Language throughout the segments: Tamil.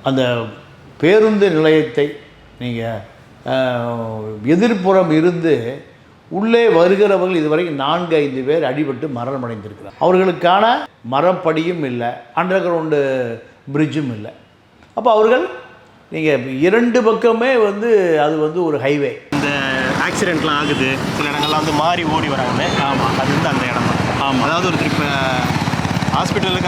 அந்த பேருந்து நிலையத்தை நீங்கள் எதிர்ப்புறம் இருந்து உள்ளே வருகிறவர்கள் இதுவரைக்கும் 4-5 பேர் அடிபட்டு மரணமடைந்திருக்கிறார். அவர்களுக்கான மரப்படியும் இல்லை, அண்டர் கிரவுண்டு பிரிட்ஜும் இல்லை. அப்போ அவர்கள் நீங்கள் 2 பக்கமே அது ஒரு ஹைவே. இந்த ஆக்சிடெண்ட்லாம் ஆகுது, சில இடங்கள்லாம் மாறி ஓடி வராங்க. ஆமாம், அது அந்த இடம் தான். ஆமாம், அதாவது ஒரு திருப்பி ஹாஸ்பிட்டலுக்கு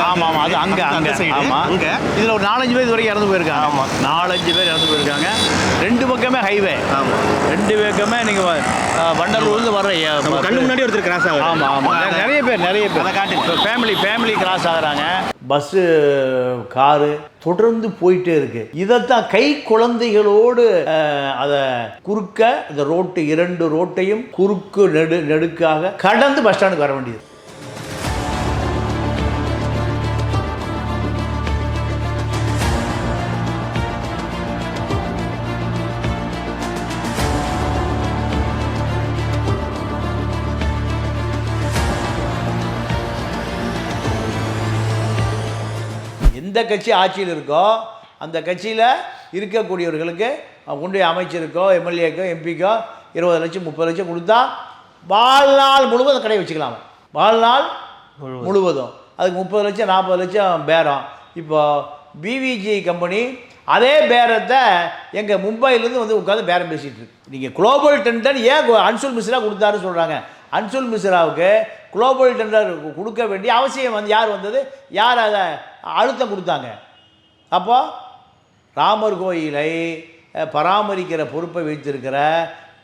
ஆமாம், அது அங்கே ஆமாம், அங்கே இதில் ஒரு 4-5 பேர் வரைக்கும் இறந்து போயிருக்காங்க. ஆமாம், 4-5 பேர் இறந்து போயிருக்காங்க. 2 பக்கமே ஹைவே. ஆமாம், 2 பக்கமே நீங்கள் வண்டலூர்லேருந்து வர்ற கண்ணு முன்னாடி ஒருத்தர் கிராஸ் ஆகும். ஆமாம் ஆமாம், நிறைய பேர் அதை காட்டு ஃபேமிலி கிராஸ் ஆகுறாங்க. பஸ்ஸு, காரு தொடர்ந்து போயிட்டே இருக்கு. இதைத்தான் கை குழந்தைகளோடு அதை குறுக்க இந்த ரோட்டு 2 ரோட்டையும் குறுக்கு நெடுக்காக கடந்து பஸ் ஸ்டாண்டுக்கு வர வேண்டியது. எந்த கட்சி ஆட்சியில் இருக்கோ அந்த கட்சியில் இருக்கக்கூடியவர்களுக்கு கொண்டு அமைச்சருக்கோ எம்எல்ஏக்கோ எம்பிக்கோ 20 லட்சம் 30 லட்சம் கொடுத்தா வாழ்நாள் முழுவதும் கடை வச்சுக்கலாம். வாழ்நாள் முழுவதும் அதுக்கு 30 லட்சம் 40 லட்சம் பேரம். இப்போ பிவிஜி கம்பெனி அதே பேரத்தை எங்கள் மும்பையிலேருந்து உட்காந்து பேரம் பேசிகிட்டு இருக்கு. நீங்கள் குளோபல் டெண்டர் ஏன் அன்சுல் மிஸ்ரா கொடுத்தாருன்னு சொல்கிறாங்க. அன்சுல் மிஸ்ராவுக்கு குளோபல் டெண்டர் கொடுக்க வேண்டிய அவசியம் யார் வந்தது, யார் அதை அழுத்தம் கொடுத்தாங்க? அப்போது ராமர் கோயிலை பராமரிக்கிற பொறுப்பை வைத்திருக்கிற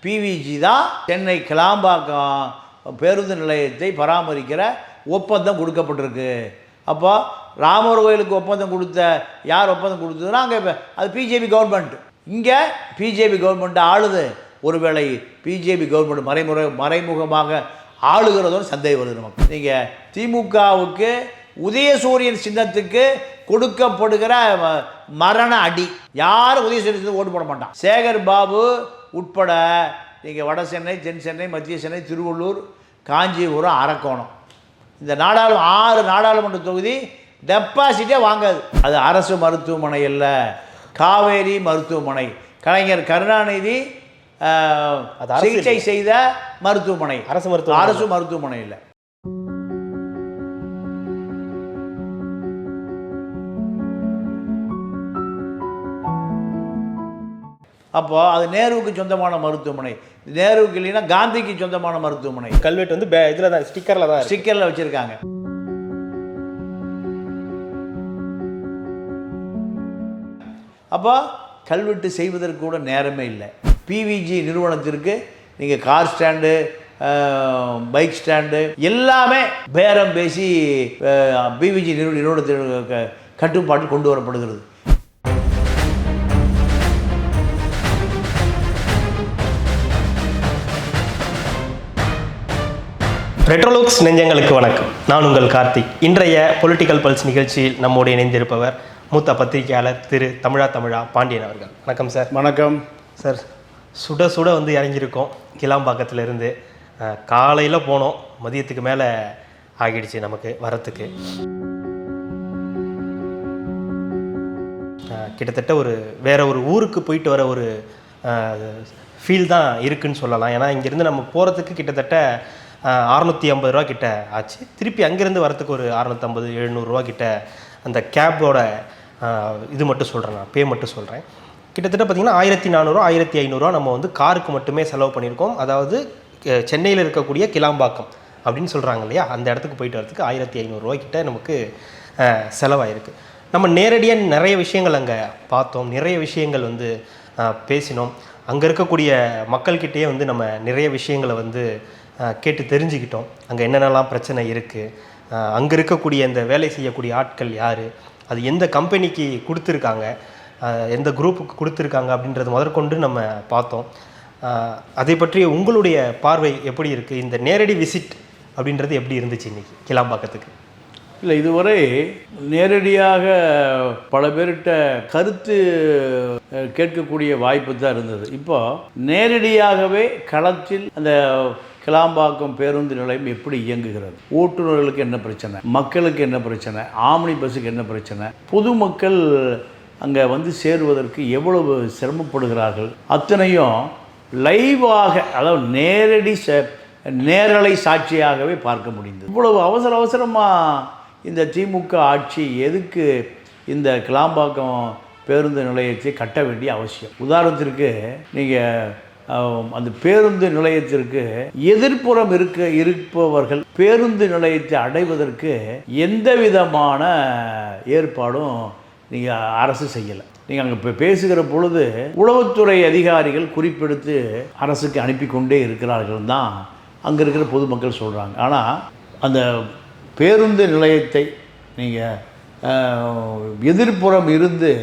பிவிஜி தான் சென்னை கிளாம்பாக்கம் பேருந்து நிலையத்தை பராமரிக்கிற ஒப்பந்தம் கொடுக்கப்பட்டிருக்கு. அப்போ ராமர் கோயிலுக்கு ஒப்பந்தம் கொடுத்த யார் ஒப்பந்தம் கொடுத்ததுன்னா அங்கே அது பிஜேபி கவர்மெண்ட். இங்கே பிஜேபி கவர்மெண்ட் ஆளுது. ஒருவேளை பிஜேபி கவர்மெண்ட் மறைமுகமாக ஆளுகிறதோடு சந்தேகம் வருது நமக்கு. நீங்கள் திமுகவுக்கு உதயசூரியன் சின்னத்துக்கு கொடுக்கப்படுகிற மரண அடி. யாரும் உதயசூரியன் சின்னத்துக்கு ஓட்டு போட மாட்டான். சேகர் பாபு உட்பட நீங்கள் வட சென்னை, தென் சென்னை, மத்திய சென்னை, திருவள்ளூர், காஞ்சிபுரம், அரக்கோணம் இந்த 6 நாடாளுமன்ற தொகுதி டெபாசிட்டே வாங்காது. அது அரசு மருத்துவமனை அல்ல, காவேரி மருத்துவமனை. கலைஞர் கருணாநிதி சிகிச்சை செய்த மருத்துவமனை, அரசு மருத்துவமனை இல்லை. அப்போ அது நேருவுக்கு சொந்தமான மருத்துவமனை. நேருவுக்கு இல்லைன்னா காந்திக்கு சொந்தமான மருத்துவமனை. கல்வெட்டு இதில் தான் ஸ்டிக்கரில் வச்சுருக்காங்க. அப்போ கல்வெட்டு செய்வதற்கு கூட நேரமே இல்லை. பிவிஜி நிறுவனத்திற்கு நீங்கள் கார் ஸ்டாண்டு, பைக் ஸ்டாண்டு எல்லாமே பேரம் பேசி பிவிஜி நிறுவனத்திற்கு கட்டுப்பாட்டில் கொண்டு வரப்படுகிறது. ரெட்ரோலுக்ஸ் நெஞ்சங்களுக்கு வணக்கம். நான் உங்கள் கார்த்திக். இன்றைய பொலிட்டிக்கல் பல்ஸ் நிகழ்ச்சியில் நம்மோடு இணைந்திருப்பவர் மூத்த பத்திரிகையாளர் திரு தமிழா பாண்டியன் அவர்கள். வணக்கம் சார். வணக்கம் சார். சுட இறங்கியிருக்கோம் கிளாம்பாக்கத்திலிருந்து. காலையில் போனோம், மதியத்துக்கு மேலே ஆகிடுச்சு நமக்கு வரத்துக்கு. கிட்டத்தட்ட வேற ஒரு ஊருக்கு போயிட்டு வர ஒரு ஃபீல் தான் இருக்குன்னு சொல்லலாம். ஏன்னா இங்கேருந்து நம்ம போகிறதுக்கு கிட்டத்தட்ட 650 ரூபா கிட்ட ஆச்சு. திருப்பி அங்கேருந்து வரத்துக்கு ஒரு 650-700 ரூபா கிட்ட அந்த கேபோட இது மட்டும் சொல்கிறேன், நான் பே மட்டும் சொல்கிறேன். கிட்டத்தட்ட பார்த்திங்கன்னா 1400-1500 நம்ம காருக்கு மட்டுமே செலவு பண்ணியிருக்கோம். அதாவது சென்னையில் இருக்கக்கூடிய கிளாம்பாக்கம் அப்படின்னு சொல்கிறாங்க இல்லையா, அந்த இடத்துக்கு போயிட்டு வரதுக்கு 1500 ரூபா கிட்ட நமக்கு செலவாயிருக்கு. நம்ம நேரடியாக நிறைய விஷயங்கள் அங்கே பார்த்தோம், நிறைய விஷயங்கள் பேசினோம். அங்கே இருக்கக்கூடிய மக்கள்கிட்டயே நம்ம நிறைய விஷயங்களை கேட்டு தெரிஞ்சுக்கிட்டோம். அங்கே என்னென்னலாம் பிரச்சனை இருக்குது, அங்கே இருக்கக்கூடிய இந்த வேலை செய்யக்கூடிய ஆட்கள் யார், அது எந்த கம்பெனிக்கு கொடுத்துருக்காங்க, எந்த குரூப்புக்கு கொடுத்துருக்காங்க அப்படின்றது முதற்கொண்டு நம்ம பார்த்தோம். அதை பற்றி உங்களுடைய பார்வை எப்படி இருக்குது? இந்த நேரடி விசிட் அப்படின்றது எப்படி இருந்துச்சு இன்றைக்கி கிளாம்பாக்கத்துக்கு? இல்லை, இதுவரை நேரடியாக பல பேர்கிட்ட கருத்து கேட்கக்கூடிய வாய்ப்பு தான் இருந்தது. இப்போ நேரடியாகவே களத்தில் அந்த கிளாம்பாக்கம் பேருந்து நிலையம் எப்படி இயங்குகிறது, ஓட்டுநர்களுக்கு என்ன பிரச்சனை, மக்களுக்கு என்ன பிரச்சனை, ஆம்னி பஸ்ஸுக்கு என்ன பிரச்சனை, பொதுமக்கள் அங்கே வந்து சேருவதற்கு எவ்வளவு சிரமப்படுகிறார்கள், அத்தனையும் லைவாக, அதாவது நேரலை சாட்சியாகவே பார்க்க முடிந்தது. இவ்வளவு அவசரமாக இந்த திமுக ஆட்சி எதுக்கு இந்த கிளாம்பாக்கம் பேருந்து நிலையத்தை கட்ட வேண்டிய அவசியம்? உதாரணத்திற்கு நீங்கள் அந்த பேருந்து நிலையத்திற்கு எதிர்ப்புறம் இருப்பவர்கள் பேருந்து நிலையத்தை அடைவதற்கு எந்த விதமான ஏற்பாடும் நீங்கள் அரசு செய்யலை. நீங்கள் அங்கே பேசுகிற பொழுது உளவுத்துறை அதிகாரிகள் குறிப்பெடுத்து அரசுக்கு அனுப்பி கொண்டே இருக்கிறார்கள் தான் அங்கே இருக்கிற பொதுமக்கள் சொல்கிறாங்க. ஆனால் அந்த பேருந்து நிலையத்தை நீங்கள் எதிர்ப்புறம் இருந்து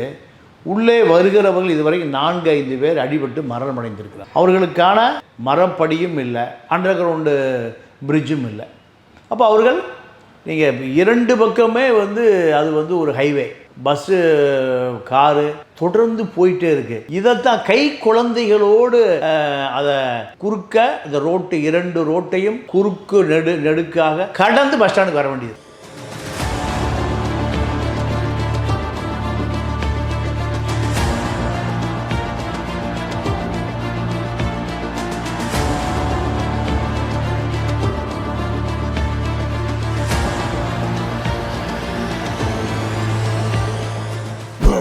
உள்ளே வருகிறவர்கள் இதுவரைக்கும் 4-5 பேர் அடிபட்டு மரணமடைந்திருக்கிறார். அவர்களுக்கான மரப்படியும் இல்லை, அண்டர் கிரவுண்டு பிரிட்ஜும் இல்லை. அப்போ அவர்கள் நீங்கள் 2 பக்கமே வந்து அது வந்து ஒரு ஹைவே, பஸ்ஸு காரு தொடர்ந்து போயிட்டே இருக்குது. இதைத்தான் கை குழந்தைகளோடு அதை குறுக்க இந்த ரோட்டு 2 ரோட்டையும் குறுக்கு நெடுக்காக கடந்து பஸ் ஸ்டாண்டுக்கு வர வேண்டியது.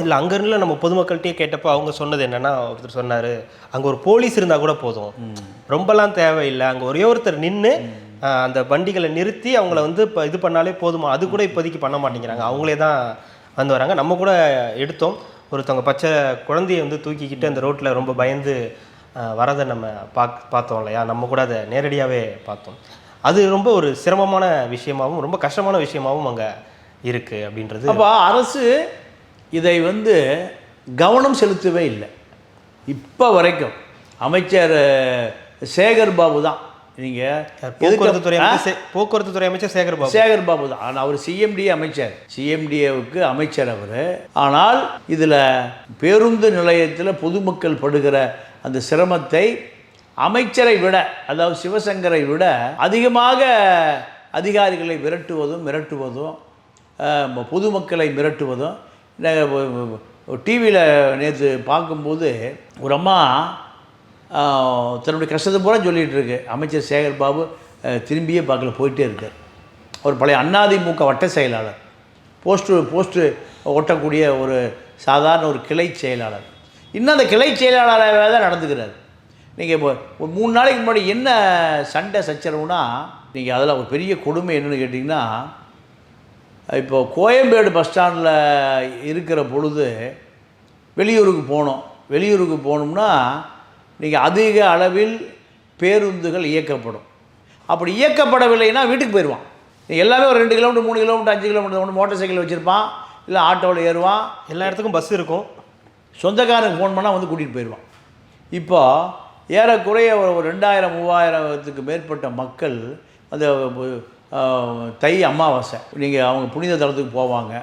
இல்லை அங்கேருந்து நம்ம பொதுமக்கள்கிட்டே கேட்டப்போ அவங்க சொன்னது என்னென்னா, ஒருத்தர் சொன்னார், அங்கே ஒரு போலீஸ் இருந்தால் கூட போதும், ரொம்பலாம் தேவையில்லை, அங்கே ஒரே ஒருத்தர் நின்று அந்த வண்டிகளை நிறுத்தி அவங்கள வந்து இப்போ இது பண்ணாலே போதுமா, அது கூட இப்போதைக்கு பண்ண மாட்டேங்கிறாங்க, அவங்களே தான் வந்து வராங்க. நம்ம கூட எடுத்தோம், ஒருத்தவங்க பச்சை குழந்தையை வந்து தூக்கிக்கிட்டு அந்த ரோட்டில் ரொம்ப பயந்து வரதை நம்ம பார்த்தோம் இல்லையா, நம்ம கூட அதை நேரடியாகவே பார்த்தோம். அது ரொம்ப ஒரு சிரமமான விஷயமாகவும் ரொம்ப கஷ்டமான விஷயமாகவும் அங்கே இருக்குது அப்படின்றது. அப்போ அரசு இதை வந்து கவனம் செலுத்தவே இல்லை. இப்போ வரைக்கும் அமைச்சர் சேகர் பாபு தான், நீங்கள் போக்குவரத்து துறை அமைச்சர் சேகர் பாபு தான். ஆனால் அவர் சிஎம்டிஏ அமைச்சர், சிஎம்டிஏவுக்கு அமைச்சர் அவர். ஆனால் இதில் பேருந்து நிலையத்தில் பொதுமக்கள் படுகிற அந்த சிரமத்தை அமைச்சரை விட, அதாவது சிவசங்கரை விட அதிகமாக அதிகாரிகளை மிரட்டுவதும் பொதுமக்களை மிரட்டுவதும். டிவியில் நேற்று பார்க்கும்போது ஒரு அம்மா தன்னுடைய கஷ்டத்தை பூரா சொல்லிகிட்டு இருக்கு. அமைச்சர் சேகர் பாபு திரும்பியே பார்க்கல, போயிட்டே இருக்கார். அவர் பழைய அதிமுக வட்ட செயலாளர், போஸ்ட்டு ஒட்டக்கூடிய ஒரு சாதாரண ஒரு கிளை செயலாளர். இன்னும் அந்த கிளை செயலாளராக தான் நடந்துக்கிறார். நீங்கள் இப்போ ஒரு 3 நாளைக்கு முன்னாடி என்ன சண்டை சச்சரவுனா, நீங்கள் அதில் ஒரு பெரிய கொடுமை என்னென்னு கேட்டிங்கன்னா, இப்போ கோயம்பேடு பஸ் ஸ்டாண்டில் இருக்கிற பொழுது வெளியூருக்கு போகணும்னா நீங்கள் அதிக அளவில் பேருந்துகள் இயக்கப்படும். அப்படி இயக்கப்படவில்லைன்னா வீட்டுக்கு போயிடுவான். எல்லாமே ஒரு 2 கிலோமீட்டர் 3 கிலோமீட்டர் 5 கிலோமீட்டர் ஒன்று மோட்டார் சைக்கிள் வச்சுருப்பான், இல்லை ஆட்டோவில் ஏறுவான், எல்லா இடத்துக்கும் பஸ் இருக்கும். சொந்தக்காரனுக்கு ஃபோன் பண்ணால் வந்து கூட்டிகிட்டு போயிடுவான். இப்போ ஏறக்குறைய ஒரு 2000-3000த்துக்கு மேற்பட்ட மக்கள் அந்த தை அமாவாசை நீங்கள் அவங்க புனித தலத்துக்கு போவாங்க,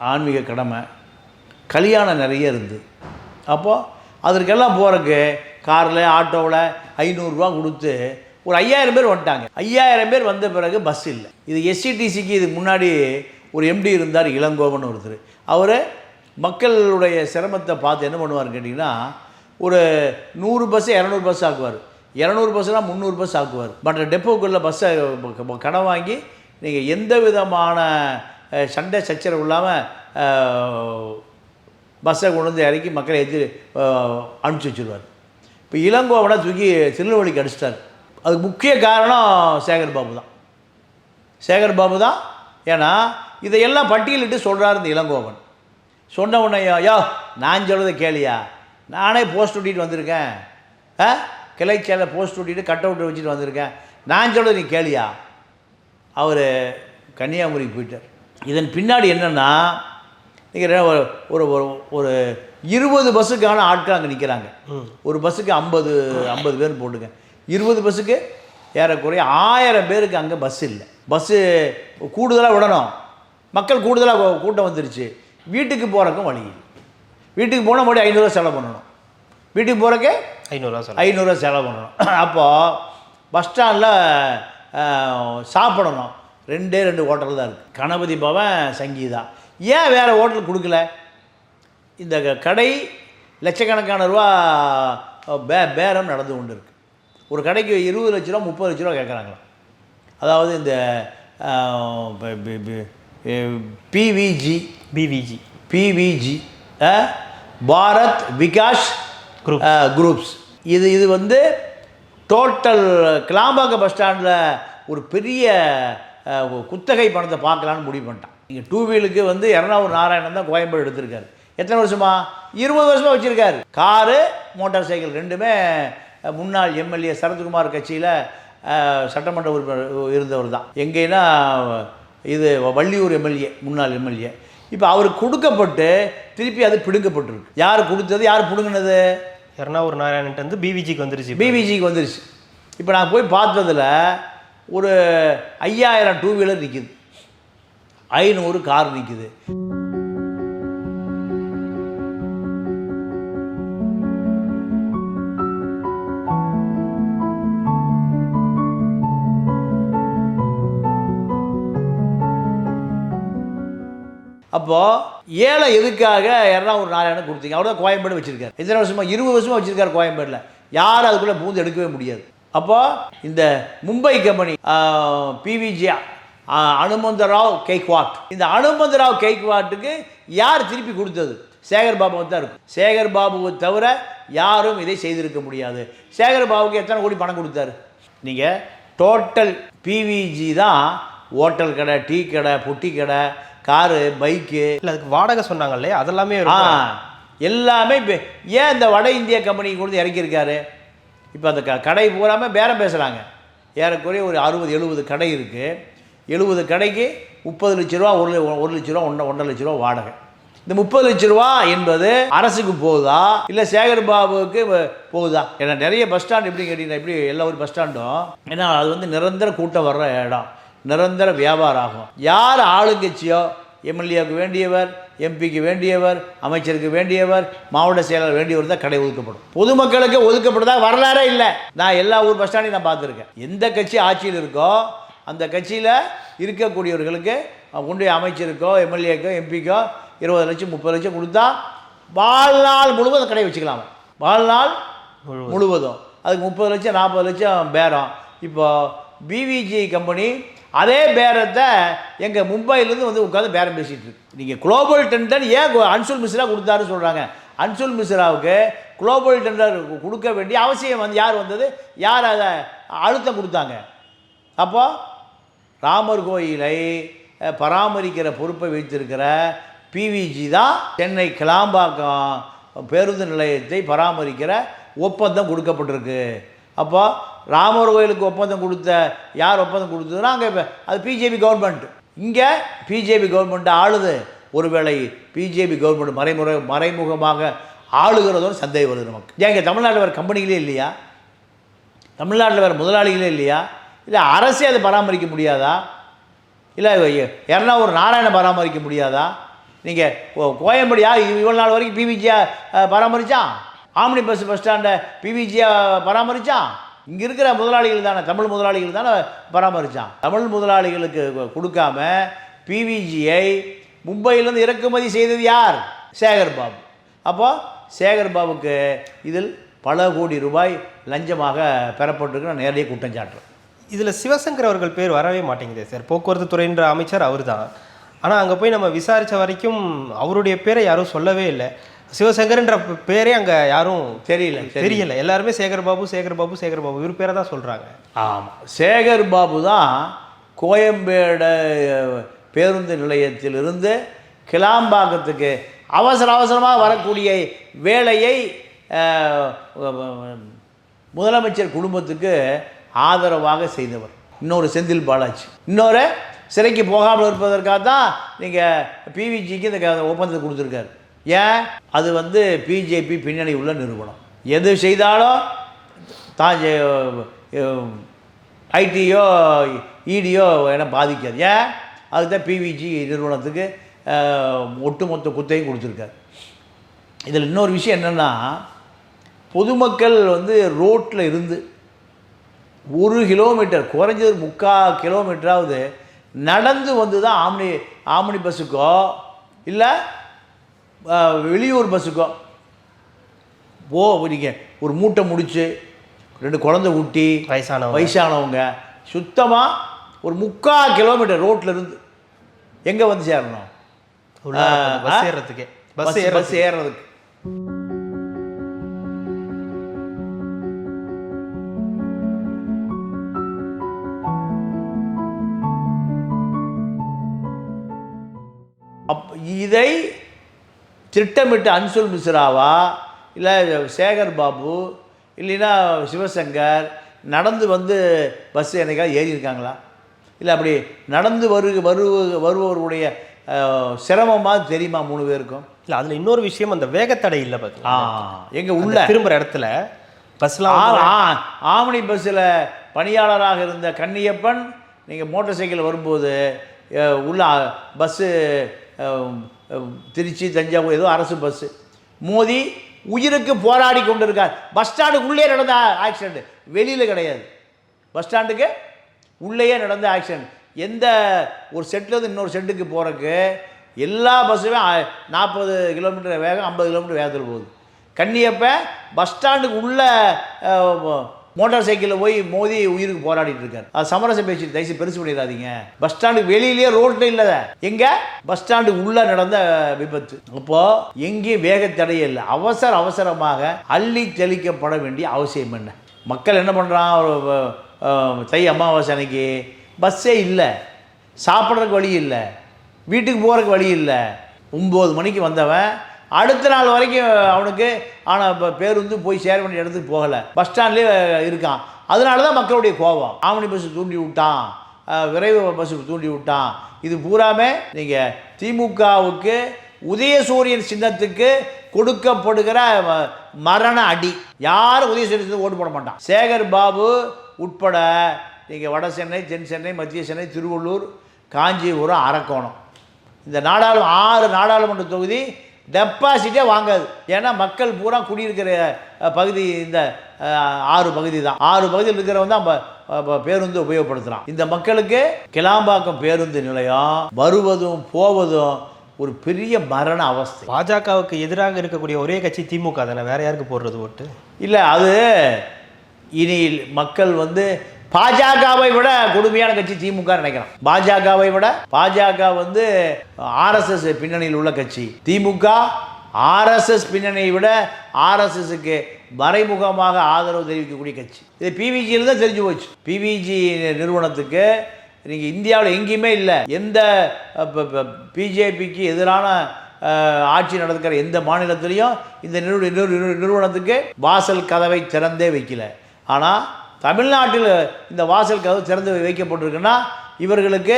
ஆன்மீக கடமை, கல்யாணம் நிறைய இருந்து. அப்போது அதற்கெல்லாம் போகிறக்கு காரில் ஆட்டோவில் 500 ரூபா கொடுத்து ஒரு 5000 பேர் வந்துட்டாங்க. 5000 பேர் வந்த பிறகு பஸ் இல்லை. இது எஸ்சிடிசிக்கு இதுக்கு முன்னாடி ஒரு எம்டி இருந்தார், இளங்கோவன் ஒருத்தர். அவர் மக்களுடைய சிரமத்தை பார்த்து என்ன பண்ணுவார்னு கேட்டிங்கன்னா, ஒரு 100 பஸ்ஸு 200 பஸ் ஆக்குவார், 200 பஸ்ஸுனால் 300 பஸ் ஆக்குவார். மற்ற டெப்போக்குள்ளே பஸ்ஸை கடன் வாங்கி நீங்கள் எந்த விதமான சண்டை சச்சரவு இல்லாமல் பஸ்ஸை கொண்டு வந்து இறக்கி மக்களை அனுப்பிச்சி வச்சுருவார். இப்போ இளங்கோவனை தூக்கி திருநெல்வேலிக்கு அடிச்சிட்டார். அதுக்கு முக்கிய காரணம் சேகர் பாபு தான். ஏன்னா இதையெல்லாம் பட்டியலிட்டு சொல்கிறார் இந்த இளங்கோவன். சொன்ன உடனே, யோ நான் சொல்கிறத கேளியா, நானே போஸ்ட் ஒட்டிட்டு வந்திருக்கேன், கிளைச்சேலை போஸ்ட் ஒட்டிட்டு கட் அவுட்டை வச்சுட்டு வந்திருக்கேன், நான் சொல்கிறது நீ கேளியா. அவர் கன்னியாகுமரிக்கு போயிட்டார். இதன் பின்னாடி என்னென்னா, நீங்கள் ஒரு ஒரு 20 பஸ்ஸுக்கான ஆட்கள் அங்கே நிற்கிறாங்க. ஒரு பஸ்ஸுக்கு 50 பேர் போட்டுங்க. 20 பஸ்ஸுக்கு ஏறக்குறைய 1000 பேருக்கு அங்கே பஸ் இல்லை. பஸ்ஸு கூடுதலாக விடணும், மக்கள் கூடுதலாக கூட்டம் வந்துருச்சு. வீட்டுக்கு போகிறக்கும் வழி இல்லை. வீட்டுக்கு போனால் மறுபடியும் 500 ரூபா செலவு பண்ணணும். வீட்டுக்கு போகிறக்கு 500 ரூபா செலவு பண்ணணும். அப்போது பஸ் ஸ்டாண்டில் சாப்பிடணும். 2 ஹோட்டல் தான் இருக்குது, கணபதி பவன், சங்கீதா. ஏன் வேறு ஹோட்டல் கொடுக்கல? இந்த கடை லட்சக்கணக்கான ரூபா பேரம் நடந்து கொண்டு இருக்குது. ஒரு கடைக்கு 20 லட்ச ரூபா 30 லட்ச ரூபா கேட்குறாங்களாம். அதாவது இந்த பிவிஜி பாரத் விகாஸ் குரூப்ஸ். இது வந்து டோட்டல் கிளாம்பாக்கம் பஸ் ஸ்டாண்டில் ஒரு பெரிய குத்தகை பணத்தை பார்க்கலான்னு முடிவு பண்ணிட்டான். இங்கே 2 வீலுக்கு வந்து எர்ணாவூர் நாராயணன் தான் கோயம்பேடு எடுத்திருக்காரு. எத்தனை வருஷமா? 20 வருஷமாக வச்சுருக்காரு. காரு மோட்டார் சைக்கிள் ரெண்டுமே முன்னாள் எம்எல்ஏ சரத்குமார் கட்சியில் சட்டமன்ற உறுப்பினர் இருந்தவர் தான். எங்கேன்னா இது வள்ளியூர் எம்எல்ஏ, முன்னாள் எம்எல்ஏ. இப்போ அவருக்கு கொடுக்கப்பட்டு திருப்பி அது பிடுங்கப்பட்டிருக்கு. யார் கொடுத்தது, யார் பிடுங்கினது? எர்ணாவூர் நாராயணன் வந்து பிவிஜிக்கு வந்துருச்சு. இப்போ நான் போய் பார்த்ததில் ஒரு 5000 2 வீலர் நிற்கிது, 500 கார் நிற்கிது. அப்போது ஏழை எதுக்காக எர்ணாவூர் நாராயணன் கொடுத்தீங்க? அவர் தான் கோயம்பேடு வச்சுருக்காரு. எத்தனை வருஷமாக? 20 வருஷமாக வச்சுருக்காரு கோயம்பேடில். யாரும் அதுக்குள்ளே பூந்து எடுக்கவே முடியாது. அப்போது இந்த மும்பை கம்பெனி பிவிஜி அனுமந்தராவ் கெய்க்வாட், இந்த அனுமந்தராவ் கெய்க்வாட்டுக்கு யார் திருப்பி கொடுத்தது? சேகர் பாபுவை தான் இருக்கும். சேகர் பாபுவை தவிர யாரும் இதை செய்திருக்க முடியாது. சேகர் பாபுக்கு எத்தனை கோடி பணம் கொடுத்தாரு? நீங்கள் டோட்டல் பிவிஜி தான் ஹோட்டல் கடை, டீ கடை, பொட்டி கடை, காரு, பைக்கு, இல்லை அதுக்கு வாடகை சொன்னாங்க இல்லையா, அதெல்லாமே எல்லாமே. ஏன் இந்த வட இந்திய கம்பெனிக்கு கொடுத்து இறக்கியிருக்காரு? இப்போ அந்த கடை பூராமல் பேரம் பேசுகிறாங்க. ஏறக்குறைய ஒரு 60-70 கடை இருக்குது. 70 கடைக்கு 30 லட்ச ரூபா, 1 லட்ச ரூபா, 1.5 லட்ச ரூபா வாடகை. இந்த 30 லட்ச ரூபா என்பது அரசுக்கு போகுதா இல்லை சேகர் பாபுவுக்கு போகுதா? ஏன்னா நிறைய பஸ் ஸ்டாண்ட் எப்படி கேட்டிங்கன்னா, எப்படி எல்லா ஒரு பஸ் ஸ்டாண்டும், ஏன்னா அது வந்து நிரந்தர கூட்டம் வர்ற இடம், நிரந்தர வியாபாரம் ஆகும். யார் ஆளுங்கட்சியோ, எம்எல்ஏவுக்கு வேண்டியவர், எம்பிக்கு வேண்டியவர், அமைச்சருக்கு வேண்டியவர், மாவட்ட செயலர் வேண்டியவர் தான் கடை ஒதுக்கப்படும். பொதுமக்களுக்கு ஒதுக்கப்படுதா வரலாறே இல்லை. நான் எல்லா ஊர் பஸ் ஸ்டாண்டையும் நான் பார்த்துருக்கேன். எந்த கட்சி ஆட்சியில் இருக்கோ அந்த கட்சியில் இருக்கக்கூடியவர்களுக்கு கொண்டு அமைச்சருக்கோ, எம்எல்ஏக்கோ, எம்பிக்கோ 20 லட்சம் 30 லட்சம் கொடுத்தா வாழ்நாள் முழுவதும் கடை வச்சுக்கலாம். வாழ்நாள் முழுவதும் அதுக்கு 30 லட்சம் 40 லட்சம் பேரம். இப்போ பிவிஜி கம்பெனி அதே பேரத்தை எங்கள் மும்பையிலேருந்து வந்து உட்காந்து பேரம் பேசிகிட்டு இருக்கு. நீங்கள் குளோபல் டெண்டர் ஏன் அன்சுல் மிஸ்ரா கொடுத்தாருன்னு சொல்கிறாங்க. அன்சுல் மிஸ்ராவுக்கு குளோபல் டெண்டர் கொடுக்க வேண்டிய அவசியம் வந்து யார் வந்தது? யார் அதை அழுத்தம் கொடுத்தாங்க? அப்போது ராமர் கோயிலை பராமரிக்கிற பொறுப்பை வைத்திருக்கிற பிவிஜி தான் சென்னை கிளாம்பாக்கம் பேருந்து நிலையத்தை பராமரிக்கிற ஒப்பந்தம் கொடுக்கப்பட்டிருக்கு. அப்போ ராமர் கோயிலுக்கு ஒப்பந்தம் கொடுத்த யார் ஒப்பந்தம் கொடுத்ததுன்னா அங்கே அது பிஜேபி கவர்மெண்ட். இங்கே பிஜேபி கவர்மெண்ட் ஆளுது. ஒருவேளை பிஜேபி கவர்மெண்ட் மறைமுகமாக ஆளுகிறதோடு சந்தேகம் வருது நமக்கு. ஏன் இங்கே தமிழ்நாட்டில் வேறு கம்பெனிகளே இல்லையா? தமிழ்நாட்டில் வேறு முதலாளிகளே இல்லையா? இல்லை அரசே அதை பராமரிக்க முடியாதா? இல்லை எர்ணாவூர் நாராயணன் பராமரிக்க முடியாதா? நீங்கள் கோயம்பேடியா இவ்வளோ நாள் வரைக்கும் பிவிஜியாக பராமரித்தான்? ஆம்னி பஸ் ஸ்டாண்டை பிவிஜியாக பராமரித்தான்? இங்கே இருக்கிற முதலாளிகள் தானே, தமிழ் முதலாளிகள் தானே பராமரித்தான். தமிழ் முதலாளிகளுக்கு கொடுக்காம பிவிஜியை மும்பையிலேருந்து இறக்குமதி செய்தது யார்? சேகர் பாபு. அப்போது சேகர் பாபுக்கு இதில் பல கோடி ரூபாய் லஞ்சமாக பெறப்பட்டிருக்கு. நேரடியாக குற்றம் சாட்டுறேன். இதில் சிவசங்கர் அவர்கள் பேர் வரவே மாட்டேங்குது சார். போக்குவரத்து துறைன்ற அமைச்சர் அவர் தான். ஆனால் அங்கே போய் நம்ம விசாரித்த வரைக்கும் அவருடைய பேரை யாரும் சொல்லவே இல்லை. சிவசங்கர்ன்ற பேரே அங்கே யாரும் தெரியல. எல்லாருமே சேகர் பாபு இவர் பேரை தான் சொல்கிறாங்க. ஆமாம், சேகர் பாபு தான் கோயம்பேடு பேருந்து நிலையத்திலிருந்து கிளாம்பாக்கத்துக்கு அவசரமாக வரக்கூடிய வேலையை முதலமைச்சர் குடும்பத்துக்கு ஆதரவாக செய்தவர். இன்னொரு செந்தில் பாலாஜி, இன்னொரு சிறைக்கு போகாமல் இருப்பதற்காக தான் நீங்கள் பிவிஜிக்கு இந்த ஒப்பந்தத்தை கொடுத்துருக்காரு. ஏன்? அது வந்து பிஜேபி பின்னணி உள்ள நிறுவனம். எது செய்தாலும் தான் ஐடியோ இடியோ என பாதிக்காது. ஏன்? அதுதான் பிவிஜி நிறுவனத்துக்கு ஒட்டுமொத்த குத்தையும் கொடுத்துருக்காரு. இதில் இன்னொரு விஷயம் என்னென்னா, பொதுமக்கள் வந்து ரோட்டில் இருந்து 1 கிலோமீட்டர், குறைஞ்சது 3/4 கிலோமீட்டராவது நடந்து வந்து தான் ஆம்னி பஸ்ஸுக்கோ இல்லை வெளியூர் பஸ்ஸுக்கோ நீங்கள் ஒரு மூட்டை முடிச்சு 2 குழந்தை ஊட்டி வயசானவங்க சுத்தமாக ஒரு 3/4 கிலோமீட்டர் ரோட்டில் இருந்து எங்கே வந்து சேரணும்? பஸ் ஏறுறதுக்கு. இதை திட்டமிட்டு அன்சுல் மிஸ்ராவா இல்லை சேகர் பாபு இல்லைன்னா சிவசங்கர் நடந்து வந்து பஸ் என்னைக்காவது ஏறி இருக்காங்களா? இல்லை அப்படி நடந்து வருபவர்களுடைய சிரமமாக தெரியுமா 3 பேருக்கும்? இல்லை, அதில் இன்னொரு விஷயம், அந்த வேகத்தடை இல்லை பார்த்தீங்களா? எங்கே உள்ள திரும்புகிற இடத்துல பஸ்லாம் ஆம்னி பஸ்ஸில் பணியாளராக இருந்த கன்னியப்பன் நீங்கள் மோட்டார் சைக்கிள் வரும்போது உள்ள பஸ்ஸு திருச்சி தஞ்சாவூர் ஏதோ அரசு பஸ்ஸு மோதி உயிருக்கு போராடி கொண்டு இருக்கார். பஸ் ஸ்டாண்டுக்கு உள்ளே நடந்த ஆக்சிடெண்ட், வெளியில் கிடையாது. பஸ் ஸ்டாண்டுக்கு உள்ளேயே நடந்த ஆக்சிடெண்ட். எந்த ஒரு செட்லேருந்து இன்னொரு செட்டுக்கு போகிறக்கு எல்லா பஸ்ஸுமே 40 கிலோமீட்டர் வேகம் 50 கிலோமீட்டர் வேகத்தில் போகுது. கன்னியப்ப பஸ் ஸ்டாண்டுக்கு உள்ள மோட்டார் சைக்கிளில் போய் மோதி உயிருக்கு போராடிட்டு இருக்காரு. அது சமரச பேச்சு, தயவுசெய்து பெருசு பண்ணிடாதீங்க. பஸ் ஸ்டாண்டுக்கு வெளியிலேயே ரோட்டில் இல்லை, எங்கே பஸ் ஸ்டாண்டுக்கு உள்ளே நடந்த விபத்து. அப்போது எங்கேயும் வேகத்தடையே இல்லை. அவசரமாக அள்ளி தெளிக்கப்பட வேண்டிய அவசியம் என்ன? மக்கள் என்ன பண்ணுறான்? தை அமாவாசை அன்னைக்கு பஸ்ஸே இல்லை, சாப்பிட்றதுக்கு வழி இல்லை, வீட்டுக்கு போகிறதுக்கு வழி இல்லை. 9 மணிக்கு வந்தவன் அடுத்த நாள் வரைக்கும் அவனுக்கு ஆனால் இப்போ பேருந்து போய் சேர வேண்டிய இடத்துக்கு போகலை, பஸ் ஸ்டாண்ட்லேயே இருக்கான். அதனால தான் மக்களுடைய கோபம். ஆம்னி பஸ்ஸு தூண்டி விட்டான், விரைவு பஸ்ஸுக்கு தூண்டி விட்டான். இது பூராமே நீங்கள் திமுகவுக்கு உதயசூரியன் சின்னத்துக்கு கொடுக்கப்படுகிற மரண அடி. யாரும் உதயசூரியன் ஓட்டு போட மாட்டான். சேகர் பாபு உட்பட நீங்கள் வட சென்னை, தென் சென்னை, மத்திய சென்னை, திருவள்ளூர், காஞ்சிபுரம், அரக்கோணம், இந்த 6 நாடாளுமன்ற தொகுதி டெபாசிட்டே வாங்காது. ஏன்னா மக்கள் பூரா குடியிருக்கிற பகுதி இந்த 6 பகுதி தான். 6 பகுதியில் இருக்கிறவங்க தான் பேருந்து உபயோகப்படுத்துகிறான். இந்த மக்களுக்கு கிளாம்பாக்கம் பேருந்து நிலையம் வருவதும் போவதும் ஒரு பெரிய மரண அவஸ்தை. பாஜகவுக்கு எதிராக இருக்கக்கூடிய ஒரே கட்சி திமுக தானே, வேற யாருக்கு போடுறது ஓட்டு? இல்லை, அது இனி மக்கள் பாஜகவை விட கொடுமையான கட்சி திமுக நினைக்கிறான். பாஜகவை விட பாஜக ஆர்எஸ்எஸ் பின்னணியில் உள்ள கட்சி. திமுக ஆர்எஸ்எஸ் பின்னணியை விட ஆர்எஸ்எஸ்க்கு மறைமுகமாக ஆதரவு தெரிவிக்கக்கூடிய கட்சி. இது பிவிஜியில் தான் தெரிஞ்சு போச்சு. பிவிஜி நிறுவனத்துக்கு நீங்கள் இந்தியாவில் எங்கேயுமே இல்லை. எந்த பிஜேபிக்கு எதிரான ஆட்சி நடக்கிற எந்த மாநிலத்திலையும் இந்த நிறுவனத்துக்கு வாசல் கதவை திறந்தே வைக்கல. ஆனால் தமிழ்நாட்டில் இந்த வாசல் கதவு திறந்து வைக்கப்பட்டிருக்குன்னா இவர்களுக்கு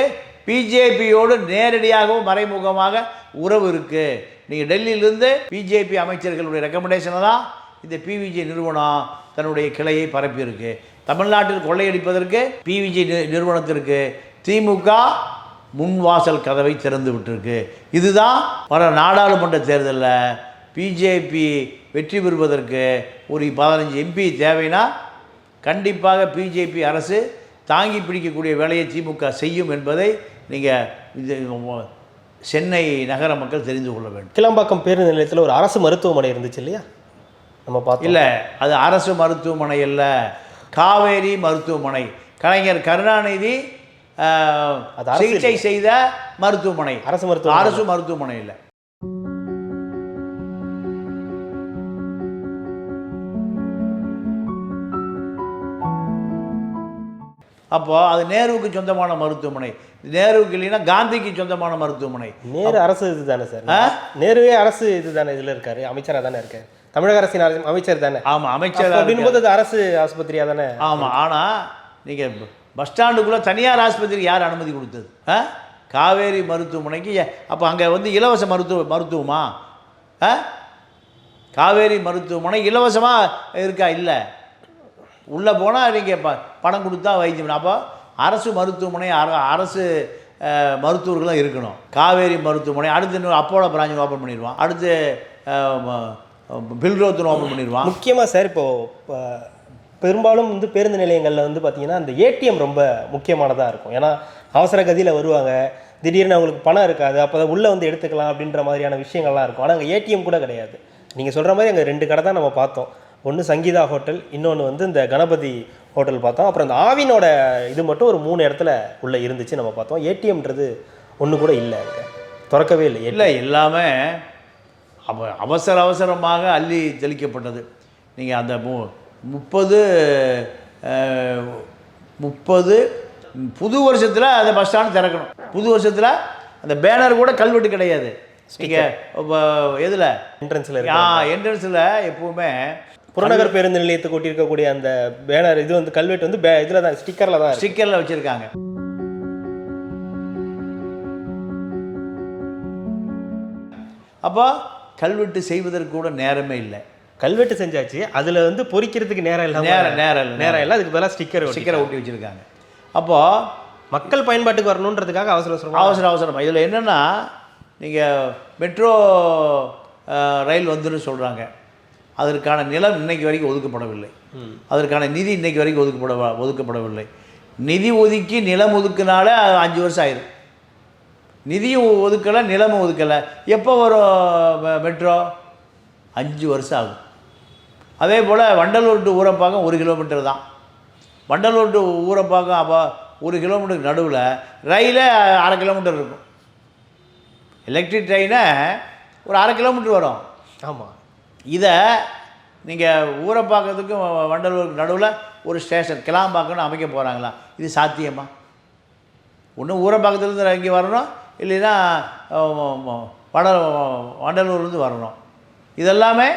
பிஜேபியோடு நேரடியாகவும் மறைமுகமாக உறவு இருக்குது. நீங்கள் டெல்லியிலிருந்து பிஜேபி அமைச்சர்களுடைய ரெக்கமெண்டேஷனை தான் இந்த பிவிஜி நிறுவனம் தன்னுடைய கிளையை பரப்பியிருக்கு. தமிழ்நாட்டில் கொள்ளையடிப்பதற்கு பிவிஜி நிறுவனத்திற்கு திமுக முன்வாசல் கதவை திறந்து விட்டுருக்கு. இதுதான் வர நாடாளுமன்ற தேர்தலில் பிஜேபி வெற்றி பெறுவதற்கு ஒரு 15 எம்பி தேவைன்னா கண்டிப்பாக பிஜேபி அரசு தாங்கி பிடிக்கக்கூடிய வேலையை திமுக செய்யும் என்பதை நீங்கள் சென்னை நகர மக்கள் தெரிந்து கொள்ள வேண்டும். கிளம்பாக்கம் பேருந்து நிலையத்தில் ஒரு அரசு மருத்துவமனை இருந்துச்சு இல்லையா? நம்ம பார்த்தோம். இல்லை, அது அரசு மருத்துவமனை அல்ல, காவேரி மருத்துவமனை. கலைஞர் கருணாநிதி சிகிச்சை செய்த மருத்துவமனை, அரசு மருத்துவமனை இல்லை. அப்போ அது நேருவுக்கு சொந்தமான மருத்துவமனை. நேருவுக்கு இல்லைன்னா காந்திக்கு சொந்தமான மருத்துவமனை. நேரு அரசு இது தானே சார்? நேருவே அரசு இது தானே, இதில் இருக்காரு, அமைச்சராக தானே இருக்காரு, தமிழக அரசின் அமைச்சர் தானே. ஆமாம், அமைச்சர் அப்படின்போது அது அரசு ஆஸ்பத்திரியாக தானே. ஆமாம், ஆனால் நீங்கள் பஸ் ஸ்டாண்டுக்குள்ளே தனியார் ஆஸ்பத்திரிக்கு யார் அனுமதி கொடுத்தது? காவேரி மருத்துவமனைக்கு. அப்போ அங்கே இலவச மருத்துவமா? காவேரி மருத்துவமனை இலவசமாக இருக்கா? இல்லை, உள்ளே போனால் நீங்கள் பணம் கொடுத்தா வைத்தியம். அப்போ அரசு மருத்துவமனை, அரசு மருத்துவர்களும் இருக்கணும். காவேரி மருத்துவமனை அடுத்து இன்னொரு அப்போலோ பிரான்ச் ஓப்பன் பண்ணிடுவான், அடுத்து பில்ரோத்துன்னு ஓப்பன் பண்ணிடுவான். முக்கியமாக சார் இப்போது பெரும்பாலும் வந்து பேருந்து நிலையங்களில் வந்து பார்த்தீங்கன்னா அந்த ஏடிஎம் ரொம்ப முக்கியமானதாக இருக்கும். ஏன்னா அவசர கதியில் வருவாங்க, திடீர்னு அவங்களுக்கு பணம் இருக்காது, அப்போ அதை உள்ளே வந்து எடுத்துக்கலாம் அப்படின்ற மாதிரியான விஷயங்கள்லாம் இருக்கும். ஆனால் அங்கே ஏடிஎம் கூட கிடையாது. நீங்கள் சொல்கிற மாதிரி அங்கே 2 கடை தான் நம்ம பார்த்தோம். ஒன்று சங்கீதா ஹோட்டல், இன்னொன்று வந்து இந்த கணபதி ஹோட்டல் பார்த்தோம். அப்புறம் இந்த ஆவினோட இது மட்டும் ஒரு 3 இடத்துல உள்ளே இருந்துச்சு நம்ம பார்த்தோம். ஏடிஎம்ன்றது ஒன்று கூட இல்லை, அங்கே திறக்கவே இல்லை. இல்லை, எல்லாமே அவசரமாக அள்ளி தெளிக்கப்பட்டது. நீங்கள் அந்த 30 புது வருஷத்தில் அந்த பஸ் ஸ்டாண்ட் திறக்கணும். புது வருஷத்தில் அந்த பேனர் கூட கல்வெட்டு கிடையாது. நீங்கள் எதில் என்ட்ரன்ஸில் என்ட்ரன்ஸில் எப்போவுமே புறநகர் பேருந்து நிலையத்துக்கு ஒட்டியிருக்கக்கூடிய அந்த பேனர் இது வந்து கல்வெட்டு வந்து இதில் தான் ஸ்டிக்கரில் வச்சுருக்காங்க. அப்போ கல்வெட்டு செய்வதற்கு கூட நேரமே இல்லை. கல்வெட்டு செஞ்சாச்சு, அதில் வந்து பொறிக்கிறதுக்கு நேரம் இல்லை. அதுக்கு பதிலாக ஸ்டிக்கரை ஒட்டி வச்சுருக்காங்க. அப்போது மக்கள் பயன்பாட்டுக்கு வரணுன்றதுக்காக அவசரம். இதில் என்னென்னா, நீங்கள் மெட்ரோ ரயில் வந்துன்னு சொல்கிறாங்க. அதற்கான நிலம் இன்னைக்கு வரைக்கும் ஒதுக்கப்படவில்லை. அதற்கான நிதி இன்னைக்கு வரைக்கும் ஒதுக்கப்படவில்லை. நிதி ஒதுக்கி நிலம் ஒதுக்குனாலே 5 வருஷம் ஆயிடும். நிதியும் ஒதுக்கலை, நிலமும் ஒதுக்கலை. எப்போ வரும் மெட்ரோ? 5 வருஷம் ஆகும். அதே போல் வண்டலூர் டு ஊரப்பாக்கம் 1 கிலோமீட்டர் தான். வண்டலூர் டு ஊரப்பாக்கம் அப்போ 1 கிலோமீட்டருக்கு நடுவில் ரயிலே 1/2 கிலோமீட்டர் இருக்கும். எலக்ட்ரிக் ட்ரெயினை ஒரு 1/2 கிலோமீட்டர் வரும். ஆமாம். இதை நீங்கள் ஊரப்பாக்கத்துக்கும் வண்டலூருக்கு நடுவில் ஒரு ஸ்டேஷன் கிளாம்பாக்கம்னு அமைக்க போகிறாங்களா? இது சாத்தியமா? ஒன்று ஊரப்பாக்கத்துலேருந்து இங்கே வரணும், இல்லைன்னா வண்டலூர்லேருந்து வரணும். இதெல்லாமே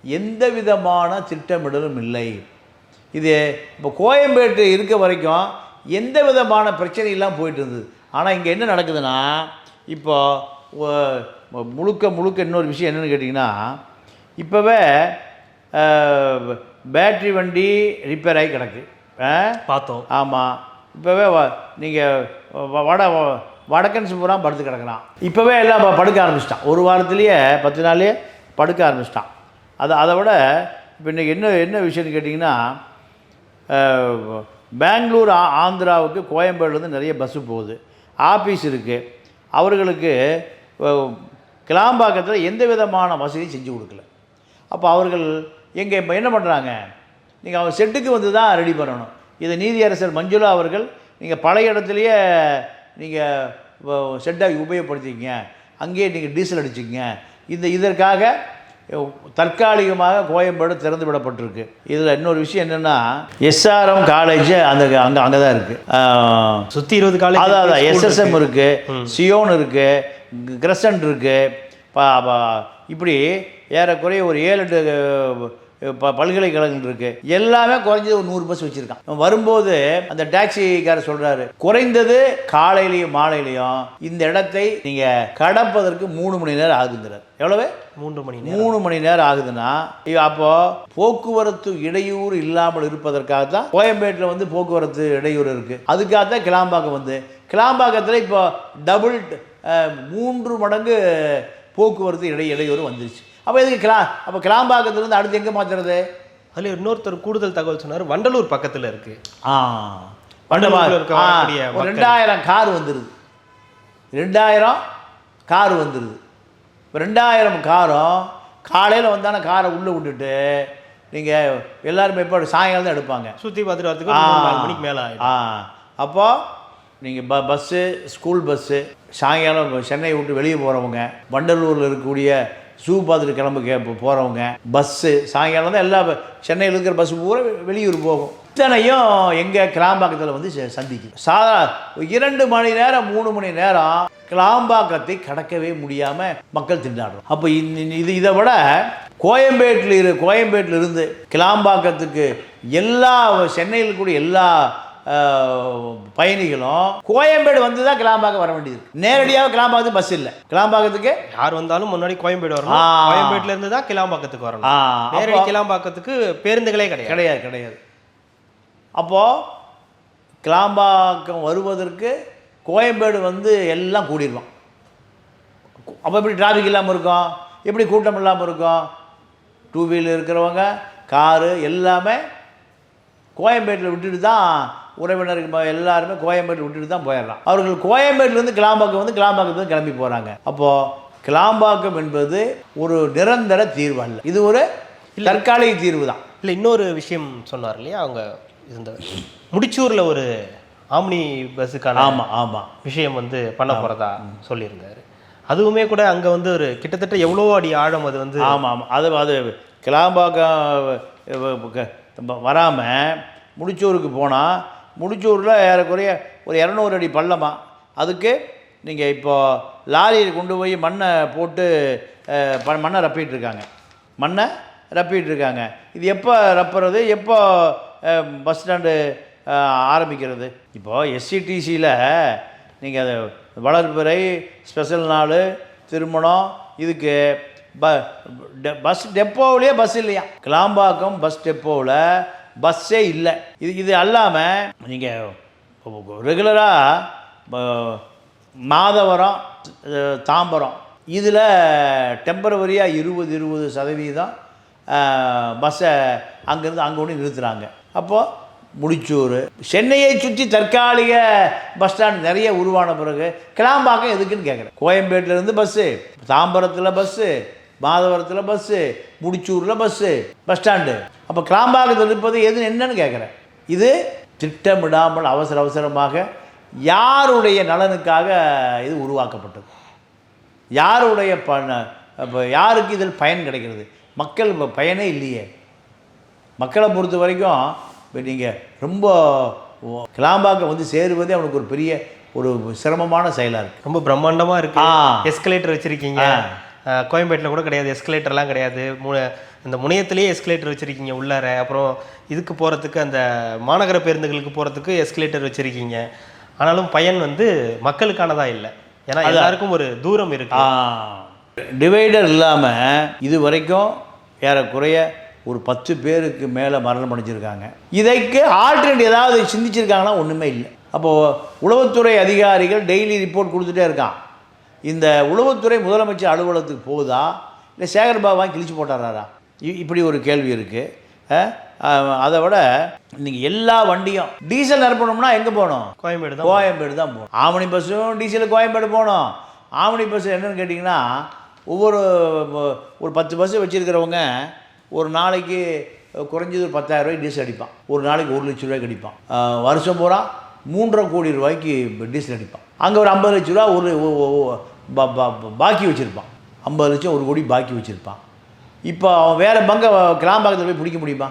எந்த விதமான திட்டமிடலும் இல்லை. இது இப்போ கோயம்பேட்டு இருக்க வரைக்கும் எந்த விதமான பிரச்சனையெல்லாம் போயிட்டு இருந்தது. ஆனால் இங்கே என்ன நடக்குதுன்னா, இப்போ முழுக்க இன்னொரு விஷயம் என்னென்னு கேட்டிங்கன்னா, இப்போவே பேட்ரி வண்டி ரிப்பேர் ஆகி கிடக்கு பார்த்தோம். ஆமாம், இப்போவே நீங்கள் வடக்கன்ஸ் பூரா படுத்து கிடக்குறான். இப்போவே எல்லாம் படுக்க ஆரம்பிச்சிட்டான். 1 வாரத்துலேயே 10 நாள்லேயே படுக்க ஆரம்பிச்சிட்டான். அதை விட இப்போ இன்றைக்கி என்ன விஷயம்னு கேட்டிங்கன்னா, பெங்களூர் ஆந்திராவுக்கு கோயம்பேடுலேருந்து நிறைய பஸ்ஸு போகுது, ஆஃபீஸ் இருக்குது. அவர்களுக்கு கிளாம்பாக்கத்தில் எந்த விதமான வசதியும் செஞ்சு கொடுக்கல. அப்போ அவர்கள் இப்போ என்ன பண்ணுறாங்க, நீங்கள் அவங்க செட்டுக்கு வந்து தான் ரெடி பண்ணணும். இதை நீதியரசர் மஞ்சுளா அவர்கள் நீங்கள் பழைய இடத்துலையே நீங்கள் செட்டை உபயோகப்படுத்திக்கிங்க, அங்கேயே நீங்கள் டீசல் அடிச்சுக்கங்க. இதற்காக தற்காலிகமாக கோயம்பேடு திறந்து விடப்பட்டிருக்கு. இதில் இன்னொரு விஷயம் என்னென்னா, எஸ்ஆர்எம் காலேஜ் அங்கே தான் இருக்குது. சுற்றி 20 காலேஜ். அதான் எஸ்எஸ்எம் இருக்குது, சியோன் இருக்குது, கிரசன்ட் இருக்குது. இப்படி ஏறக்குறைய ஒரு 7-8 பல்கலைக்கழகங்கள் இருக்குது. எல்லாமே குறைஞ்சது ஒரு 100 பஸ் வச்சுருக்கான். வரும்போது அந்த டாக்ஸிக்காரர் சொல்கிறாரு, குறைந்தது காலையிலையும் மாலையிலையும் இந்த இடத்தை நீங்கள் கடப்பதற்கு 3 மணி நேரம் ஆகுதுங்கிறார். எவ்வளவு? 3 மணி நேரம் ஆகுதுன்னா, அப்போது போக்குவரத்து இடையூறு இல்லாமல் இருப்பதற்காக தான் கோயம்பேட்டில் வந்து போக்குவரத்து இடையூறு இருக்குது. அதுக்காக தான் கிளாம்பாக்கத்தில் இப்போ டபுள் 3 மடங்கு போக்குவரத்து இடையூறு வந்துருச்சு. அப்போ எதுக்கு அப்போ கிளாம்பாக்கத்துலேருந்து அடுத்து எங்கே மாற்றுறது? அதில் இன்னொருத்தர் கூடுதல் தகவல் சொன்னார், வண்டலூர் பக்கத்தில் இருக்குது. வண்டலூர் 2000 கார் வந்துடுது. 2000 கார் வந்துடுது. இப்போ 2000 காரும் காலையில் வந்தான காரை உள்ளே விட்டுட்டு நீங்கள் எல்லாருமே இப்போ சாயங்காலம் தான் எடுப்பாங்க. சுற்றி பார்த்துட்டு வரதுக்கு 4 மணிக்கு மேலே ஆகிடும். அப்போது நீங்கள் பஸ்ஸு, ஸ்கூல் பஸ்ஸு, சாயங்காலம் சென்னையை விட்டு வெளியே போகிறவங்க, வண்டலூரில் இருக்கக்கூடிய ஷூ பார்த்துட்டு கிளம்பு போகிறவங்க, பஸ்ஸு சாயங்காலம் தான் எல்லா சென்னையில் இருக்கிற பஸ்ஸு பூரா வெளியூர் போகும். இத்தனையும் எங்கள் கிளாம்பாக்கத்தில் வந்து சந்திக்கும். 2 மணி நேரம் 3 மணி நேரம் கிளாம்பாக்கத்தை கடக்கவே முடியாமல் மக்கள் திண்டாடுறோம். அப்போ இதை விட கோயம்பேட்டில் இருந்து கிளாம்பாக்கத்துக்கு சென்னையில் கூடிய எல்லா பயணிகளும் கோயம்பேடு வந்து தான் கிளாம்பாக்கம் வர வேண்டியது. நேரடியாக கிளாம்பாக்கத்துக்கு பஸ் இல்லை. கிளாம்பாக்கத்துக்கு யார் வந்தாலும் முன்னாடி கோயம்பேடு வரணும். கோயம்பேட்டில் இருந்து தான் கிளாம்பாக்கத்துக்கு வரணும். நேரடி கிளாம்பாக்கத்துக்கு பேருந்துகளே கிடையாது. அப்போது கிளாம்பாக்கம் வருவதற்கு கோயம்பேடு வந்து எல்லாம் கூடிடுவான். அப்போ எப்படி டிராஃபிக் இல்லாமல் இருக்கும், எப்படி கூட்டம் இல்லாமல் இருக்கும்? 2 வீலர் இருக்கிறவங்க, காரு எல்லாமே கோயம்பேட்டில் விட்டுட்டு தான் உறவினருக்கு எல்லாருமே கோயம்பேட்டில் விட்டுட்டு தான் போயிடலாம். அவர்கள் கோயம்பேட்டிலேருந்து கிளாம்பாக்கம் வந்து கிளாம்பாக்கத்துலேருந்து கிளம்பி போகிறாங்க. அப்போது கிளாம்பாக்கம் என்பது ஒரு நிரந்தர தீர்வு அல்ல, இது ஒரு தற்காலிக தீர்வு தான். இல்லை, இன்னொரு விஷயம் சொன்னார் இல்லையா, அவங்க இந்த முடிச்சூரில் ஒரு ஆம்னி பஸ்ஸுக்கான விஷயம் வந்து பண்ண போகிறதா சொல்லியிருந்தார். அதுவுமே கூட அங்கே வந்து ஒரு கிட்டத்தட்ட எவ்வளோ அடி ஆழம் அது வந்து. ஆமாம், அது கிளாம்பாக்கம் வராமல் முடிச்சூருக்கு போனால் முடிச்சூரில் ஏறக்குறைய ஒரு 200 அடி பள்ளமா. அதுக்கு நீங்கள் இப்போ லாரியில் கொண்டு போய் மண்ணை போட்டு மண்ணை ரப்பிகிட்ருக்காங்க. இது எப்போ ரப்புறது, எப்போ பஸ் ஸ்டாண்டு ஆரம்பிக்கிறது? இப்போது எஸ்சிடிசியில் நீங்கள் அது வளர்பிறை, ஸ்பெஷல் நாள், திருமணம், இதுக்கு பஸ் டெப்போவிலே பஸ் இல்லையா? கிளாம்பாக்கம் பஸ் டெப்போவில் பஸ்ஸே இல்லை. இது அல்லாமல் நீங்கள் ரெகுலராக மாதவரம், தாம்பரம் இதில் டெம்பரவரியாக 20% பஸ்ஸை அங்கேருந்து அங்கே ஒன்று நிறுத்துகிறாங்க. அப்போது முடிச்சூர், சென்னையை சுற்றி தற்காலிக பஸ் ஸ்டாண்ட் நிறைய உருவான பிறகு கிளாம்பாக்கம் எதுக்குன்னு கேட்குறேன். கோயம்பேட்டிலேருந்து பஸ்ஸு, தாம்பரத்தில் பஸ்ஸு, மாதவரத்தில் பஸ்ஸு, முடிச்சூரில் பஸ்ஸு, பஸ் ஸ்டாண்டு. அப்போ கிளாம்பாக்கத்தில் இருப்பது எது என்னன்னு கேட்குறேன். இது திட்டமிடாமல் அவசரமாக யாருடைய நலனுக்காக இது உருவாக்கப்பட்டது? யாருடைய யாருக்கு இதில் பயன் கிடைக்கிறது? மக்கள் பயனே இல்லையே. மக்களை பொறுத்த வரைக்கும் இப்போ நீங்கள் ரொம்ப கிளாம்பாக்கம் வந்து சேருவதே அவனுக்கு ஒரு பெரிய ஒரு சிரமமான செயலாக இருக்குது. ரொம்ப பிரம்மாண்டமாக இருக்குது. எஸ்கலேட்டர் வச்சுருக்கீங்க. கோயம்பேட்டில் கூட கிடையாது, எஸ்கலேட்டர்லாம் கிடையாது. இந்த முனையத்திலேயே எஸ்கலேட்டர் வச்சுருக்கீங்க உள்ளார. அப்புறம் இதுக்கு போகிறதுக்கு, அந்த மாநகர பேருந்துகளுக்கு போகிறதுக்கு எஸ்கலேட்டர் வச்சுருக்கீங்க. ஆனாலும் பயன் வந்து மக்களுக்கானதாக இல்லை. ஏன்னா எல்லாருக்கும் ஒரு தூரம் இருக்குது. டிவைடர் இல்லாமல் இது வரைக்கும் ஏறக்குறைய ஒரு 10 பேருக்கு மேலே மரணம் அடைஞ்சிருக்காங்க. இதற்கு ஆல்டர்னேட் ஏதாவது சிந்திச்சிருக்காங்கன்னா ஒன்றுமே இல்லை. அப்போது உளவுத்துறை அதிகாரிகள் டெய்லி ரிப்போர்ட் கொடுத்துட்டே இருக்கான். இந்த உளவுத்துறை முதலமைச்சர் அலுவலகத்துக்கு போகுதா, இல்லை சேகர்பாபு வாங்கி கிழிச்சு போட்டாரா? இப்படி ஒரு கேள்வி இருக்குது. அதை விட நீங்கள் எல்லா வண்டியும் டீசல் நிரப்பணும்னா எங்கே போகணும்? கோயம்பேடு தான் போகணும். ஆவணி பஸ்ஸும் டீசல் கோயம்பேடு போகணும். ஆவணி பஸ் என்னென்னு கேட்டிங்கன்னா, ஒரு 10 பஸ்ஸு வச்சுருக்கிறவங்க ஒரு நாளைக்கு குறைஞ்சது ஒரு 10,000 ரூபாய்க்கு டீசல் அடிப்பான். ஒரு நாளைக்கு 1 லட்ச ரூபாய்க்கு அடிப்பான். வருஷம் பூரா 3.5 கோடி ரூபாய்க்கு டீசல் அடிப்பான். அங்கே ஒரு 50 லட்ச ரூபா ஒரு பாக்கி வச்சுருப்பான். 50 லட்சம் 1 கோடி பாக்கி வச்சுருப்பான். இப்போ அவன் வேறு பங்கை கிளாம்பாக்கத்தில் போய் பிடிக்க முடியுமா?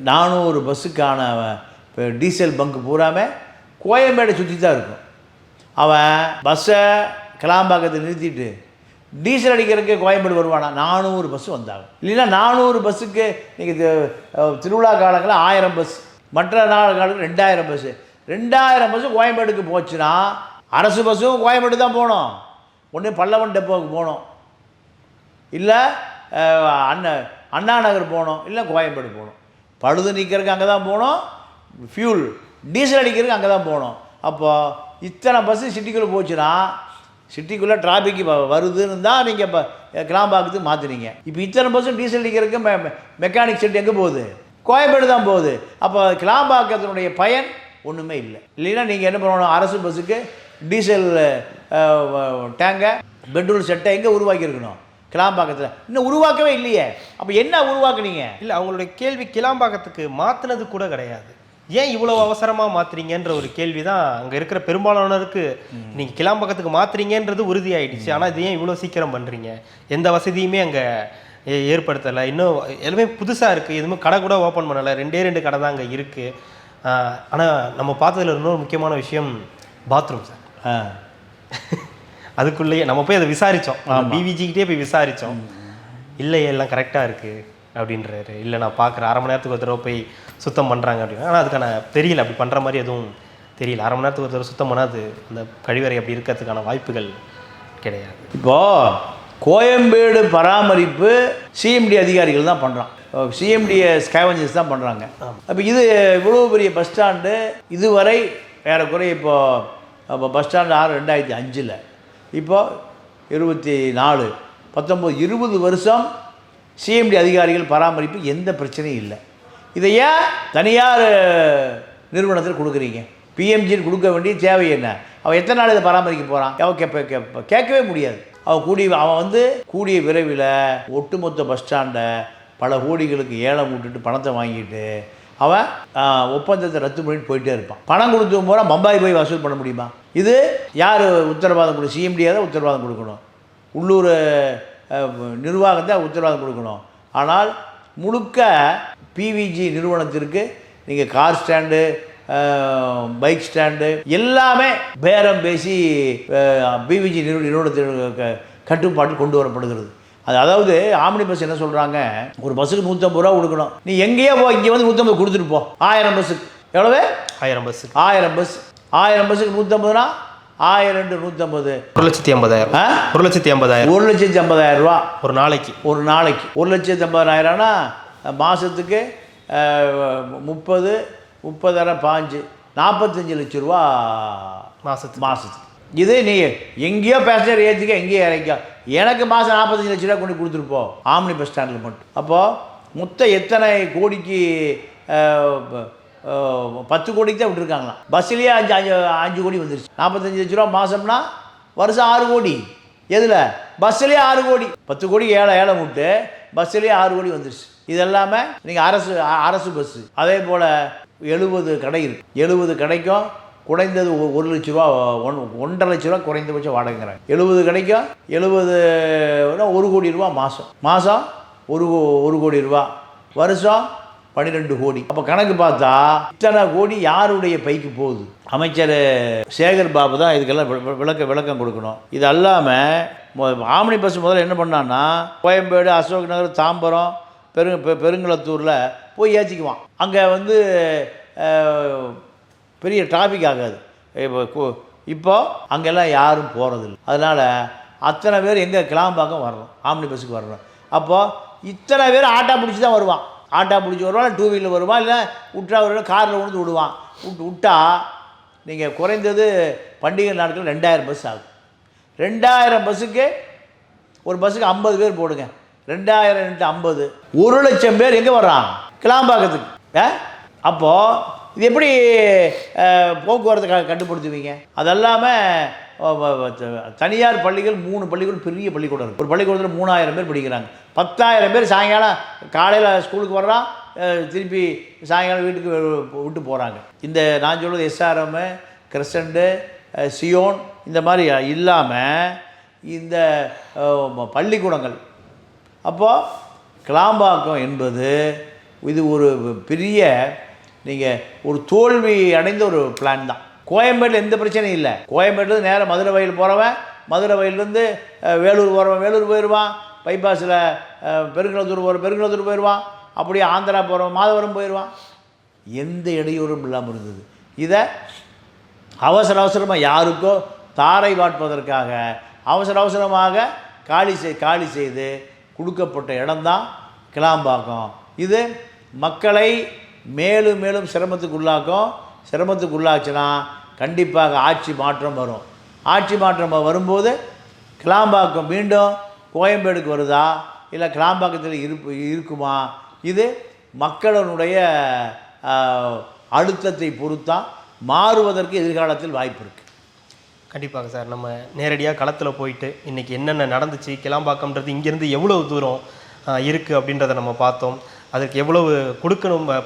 400 பஸ்ஸுக்கான டீசல் பங்கு பூராமல் கோயம்பேடை சுற்றி தான் இருக்கும். அவன் பஸ்ஸை கிளாம்பாக்கத்தை நிறுத்திட்டு டீசல் அடிக்கிறதுக்கு கோயம்பேடு வருவானா? 400 பஸ்ஸு வந்தாங்க. இல்லைன்னா 400 பஸ்ஸுக்கு நீங்கள் திருவிழா காலங்களில் 1000 பஸ், மற்ற நாள் காலத்தில் 2000 பஸ்ஸு. 2000 பஸ்ஸு கோயம்பேடுக்கு போச்சுன்னா அரசு பஸ்ஸும் கோயம்பேடு தான் போகணும். ஒன்று பல்லவன் டெப்போவுக்கு போகணும், இல்லை அண்ணா நகர் போகணும், இல்லை கோயம்பேடு போகணும். பழுது நீக்கிறதுக்கு அங்கே தான் போகணும், ஃபியூல் டீசல் அடிக்கிறதுக்கு அங்கே தான் போகணும். அப்போது இத்தனை பஸ்ஸு சிட்டிக்குள்ளே போச்சுன்னா, சிட்டிக்குள்ளே டிராஃபிக் வருதுன்னு தான் நீங்கள் இப்போ கிளாம்பாக்கத்துக்கு மாற்றுறீங்க. இப்போ இத்தனை பஸ்ஸும் டீசல் அடிக்கிறதுக்கு மெக்கானிக் செட் எங்கே போகுது? கோயம்பேடு தான் போகுது. அப்போ கிளாம்பாக்கத்தினுடைய பயன் ஒன்றுமே இல்லை. இல்லைன்னா நீங்கள் என்ன பண்ணணும்? அரசு பஸ்ஸுக்கு டீசல் டேங்கை, பெட்ரோல் செட்டை எங்கே உருவாக்கியிருக்கணும்? கிளாம்பாக்கத்தில். இன்னும் உருவாக்கவே இல்லையே. அப்போ என்ன உருவாக்குனீங்க? இல்லை, அவங்களுடைய கேள்வி கிளாம்பாக்கத்துக்கு மாற்றினது கூட கிடையாது. ஏன் இவ்வளோ அவசரமாக மாற்றுறீங்கன்ற ஒரு கேள்வி தான் அங்கே இருக்கிற பெரும்பாலானோருக்கு. நீங்கள் கிளாம்பாக்கத்துக்கு மாற்றுறீங்கன்றது உறுதியாயிடுச்சு, ஆனால் இது ஏன் இவ்வளோ சீக்கிரம் பண்ணுறீங்க? எந்த வசதியுமே அங்கே ஏற்படுத்தலை. இன்னும் எல்லாமே புதுசாக இருக்குது. எதுவுமே கடை கூட ஓப்பன் பண்ணலை. 2 கடை தான் அங்கே இருக்குது. ஆனால் நம்ம பார்த்ததில் இன்னொரு முக்கியமான விஷயம் பாத்ரூம் சார். அதுக்குள்ளேயே நம்ம போய் அதை விசாரித்தோம், பிவிஜிக்கிட்டே போய் விசாரித்தோம். இல்லை, எல்லாம் கரெக்டாக இருக்குது அப்படின்றாரு. இல்லை, நான் பார்க்குறேன், 1/2 மணி நேரத்துக்கு ஒரு தடவை போய் சுத்தம் பண்ணுறாங்க அப்படின்னு. ஆனால் அதுக்கான தெரியல, அப்படி பண்ணுற மாதிரி எதுவும் தெரியல. 1/2 மணி நேரத்துக்கு ஒரு தடவை சுத்தம் பண்ணால் அது அந்த கழிவறை அப்படி இருக்கிறதுக்கான வாய்ப்புகள் கிடையாது. இப்போது கோயம்பேடு பராமரிப்பு சிஎம்டி அதிகாரிகள் தான் பண்ணுறான். சிஎம்டியை ஸ்கேவஞ்சர்ஸ் தான் பண்ணுறாங்க. அப்போ இது இவ்வளோ பெரிய பஸ் ஸ்டாண்டு இதுவரை ஏறக்குறைய இப்போ பஸ் ஸ்டாண்டு 2005 இப்போது 24, 19, 20 வருஷம் சிஎம்டி அதிகாரிகள் பராமரிப்பு எந்த பிரச்சனையும் இல்லை. இதை ஏன் தனியார் நிறுவனத்தில் கொடுக்குறீங்க? பிஎம்ஜின்னு கொடுக்க வேண்டிய தேவை என்ன? அவன் எத்தனை நாள் இதை பராமரிக்க போகிறான்? அவன் கேட்கவே முடியாது. அவன் கூடிய விரைவில் ஒட்டுமொத்த பஸ் ஸ்டாண்டை பல கோடிகளுக்கு ஏலம் விட்டுட்டு பணத்தை வாங்கிட்டு அவன் ஒப்பந்தத்தை ரத்து பண்ணிட்டு போயிட்டே இருப்பான். பணம் கொடுத்து போகிற பம்பாய் போய் வசூல் பண்ண முடியுமா? இது யார் உத்தரவாதம் கொடு? சிஎம்டியாக தான் உத்தரவாதம் கொடுக்கணும், உள்ளூர் நிர்வாகம் தான் உத்தரவாதம் கொடுக்கணும். ஆனால் முழுக்க பிவிஜி நிறுவனத்திற்கு நீங்கள் கார் ஸ்டாண்டு, பைக் ஸ்டாண்டு எல்லாமே பேரம் பேசி பிவிஜி நிறுவனத்திற்கு கட்டுப்பாட்டில் கொண்டு வரப்படுகிறது. அதாவது ஆம்னி பஸ் என்ன சொல்கிறாங்க, ஒரு பஸ்ஸுக்கு 150 ரூபா கொடுக்கணும். நீ எங்கேயோ போ, இங்கே வந்து 150 கொடுத்துட்டு போ. 1000 பஸ்ஸுக்கு எவ்வளவு? 1000 பஸ். 1000 பஸ்ஸுக்கு 150னா 1000 × 150 1,50,000. 1,50,000. 1,50,000 ரூபா ஒரு நாளைக்கு. 1,50,000னா மாதத்துக்கு 30 5 45 லட்சம் ரூபா மாதத்துக்கு. இது நீ எங்கேயோ பேசஞ்சர் ஏற்றிக்க, எங்கேயோ இறக்க, எனக்கு மாதம் 45 லட்ச ரூபா கொண்டு கொடுத்துருப்போம் ஆம்னி பஸ் ஸ்டாண்டில் மட்டும். அப்போது மொத்தம் எத்தனை கோடிக்கு? 10 கோடிக்கு தான் விட்டுருக்காங்களாம். பஸ்ஸுலேயே 5 கோடி வந்துருச்சு. 45 லட்ச ரூபா மாதம்னா வருஷம் 6 கோடி. எதில்? பஸ்ஸுலேயே 6 கோடி. 10 கோடி ஏலம் விட்டு பஸ்ஸுலேயே 6 கோடி வந்துருச்சு. இதெல்லாமே நீங்கள் அரசு பஸ்ஸு. அதே போல் 70 கடை இருக்குது. 70 கடைக்கும் குறைந்தது 1 லட்ச ரூபா, 1.5 லட்ச ரூபா குறைந்தபட்சம் வாடகைங்கிறாங்க. 70 கடைக்கும் 1 கோடி ரூபா மாதம் 1 கோடி ரூபா, வருஷம் 12 கோடி. அப்போ கணக்கு பார்த்தா இத்தனை கோடி யாருடைய பைக்கு போகுது? அமைச்சர் சேகர் பாபு தான் இதுக்கெல்லாம் விளக்கம் கொடுக்கணும். இது அல்லாமல் ஆம்னி பஸ் முதல்ல என்ன பண்ணான்னா, கோயம்பேடு, அசோக் நகர், தாம்பரம், பெருங்குளத்தூரில் போய் ஏற்றிக்குவான். அங்கே பெரிய டிராஃபிக் ஆகாது. இப்போ அங்கெல்லாம் யாரும் போகிறதில்ல. அதனால் அத்தனை பேர் எங்கே கிளாம்பாக்கம் வரணும், ஆம்னி பஸ்ஸுக்கு வரணும். அப்போது இத்தனை பேர் ஆட்டோ பிடிச்சி தான் வருவான். ஆட்டோ பிடிச்சி வருவான், 2 வீலர் வருவான், இல்லை விட்டா வருவான், காரில் கொண்டு விடுவான். விட்டா நீங்கள் குறைந்தது பண்டிகை நாட்கள் 2000 பஸ் ஆகும். 2000 பஸ்ஸுக்கு ஒரு பஸ்ஸுக்கு 50 பேர் போடுங்க. 2000 × 50 1 லட்சம் பேர் எங்கே வர்றான்? கிளாம்பாக்கத்துக்கு. அப்போது இது எப்படி போக்குவரத்தை கட்டுப்படுத்துவீங்க? அது இல்லாமல் தனியார் பள்ளிகள் 3 பள்ளிக்கூடம், பெரிய பள்ளிக்கூடம் இருக்குது. ஒரு பள்ளிக்கூடத்தில் 3000 பேர் படிக்கிறாங்க. 10,000 பேர் சாயங்காலம் காலையில் ஸ்கூலுக்கு வர்றான், திருப்பி சாயங்காலம் வீட்டுக்கு விட்டு போகிறாங்க. இந்த நான் சொல்கிறது எஸ்ஆர்எம், கிரசண்டு, சியோன் இந்த மாதிரி இல்லாமல் இந்த பள்ளிக்கூடங்கள். அப்போது கிளாம்பாக்கம் என்பது இது ஒரு பெரிய நீங்கள் ஒரு தோல்வி அடைந்த ஒரு பிளான் தான். கோயம்பேட்டில் எந்த பிரச்சனையும் இல்லை. கோயம்பேட்டில் நேராக மதுரை வயல் போகிறவன், மதுரை வயல்லேருந்து வேலூர் போகிறவன் வேலூர் போயிடுவான், பைபாஸில் பெருங்குளத்தூர் போயிடுவான், அப்படியே ஆந்திரா போகிறவன் மாதவரம் போயிடுவான். எந்த இடையூறும் இல்லாமல் இருந்தது. இதை அவசரமாக யாருக்கோ தாரை வாட்பதற்காக அவசரமாக காலி செய்து கொடுக்கப்பட்ட இடம்தான் கிளாம்பாக்கம். இது மக்களை மேலும் மேலும் சிரமத்துக்குள்ளாச்சுன்னா கண்டிப்பாக ஆட்சி மாற்றம் வரும். ஆட்சி மாற்றம் வரும்போது கிளாம்பாக்கம் மீண்டும் கோயம்பேடுக்கு வருதா, இல்லை கிளாம்பாக்கத்தில் இருக்குமா? இது மக்களுடைய அழுத்தத்தை பொறுத்தான் மாறுவதற்கு எதிர்காலத்தில் வாய்ப்பு இருக்குது. கண்டிப்பாக சார். நம்ம நேரடியாக களத்தில் போயிட்டு இன்றைக்கி என்னென்ன நடந்துச்சு, கிளாம்பாக்கம்ன்றது இங்கேருந்து எவ்வளோ தூரம் இருக்குது அப்படின்றத நம்ம பார்த்தோம். அதுக்கு எவ்வளவு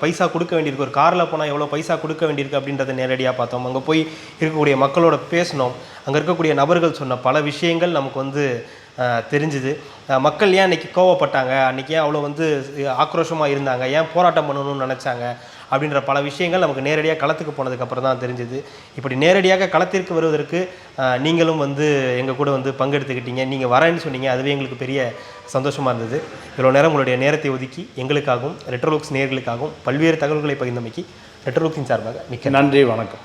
பைசா கொடுக்க வேண்டியிருக்கு, ஒரு காரில் போனால் எவ்வளோ பைசா கொடுக்க வேண்டியிருக்கு அப்படின்றத நேரடியாக பார்த்தோம். அங்கே போய் இருக்கக்கூடிய மக்களோட பேசினோம். அங்கே இருக்கக்கூடிய நபர்கள் சொன்ன பல விஷயங்கள் நமக்கு தெரிஞ்சுது. மக்கள் ஏன் அன்றைக்கி கோவப்பட்டாங்க, அன்றைக்கி ஏன் அவ்வளோ ஆக்ரோஷமாக இருந்தாங்க, ஏன் போராட்டம் பண்ணணும்னு நினச்சாங்க அப்படின்ற பல விஷயங்கள் நமக்கு நேரடியாக களத்துக்கு போனதுக்கப்புறம் தான் தெரிஞ்சுது. இப்படி நேரடியாக களத்திற்கு வருவதற்கு நீங்களும் எங்கள் கூட பங்கெடுத்துக்கிட்டீங்க. நீங்கள் வரேன்னு சொன்னீங்க, அதுவே எங்களுக்கு பெரிய சந்தோஷமாக இருந்தது. இவ்வளோ நேரம் உங்களுடைய நேரத்தை ஒதுக்கி எங்களுக்காகவும் ரெட்ரோலுக்ஸ் நேயர்களுக்காகவும் பல்வேறு தகவல்களை பகிர்ந்தமைக்கு ரெட்ரோலுக்ஸின் சார்பாக மிக்க நன்றி, வணக்கம்.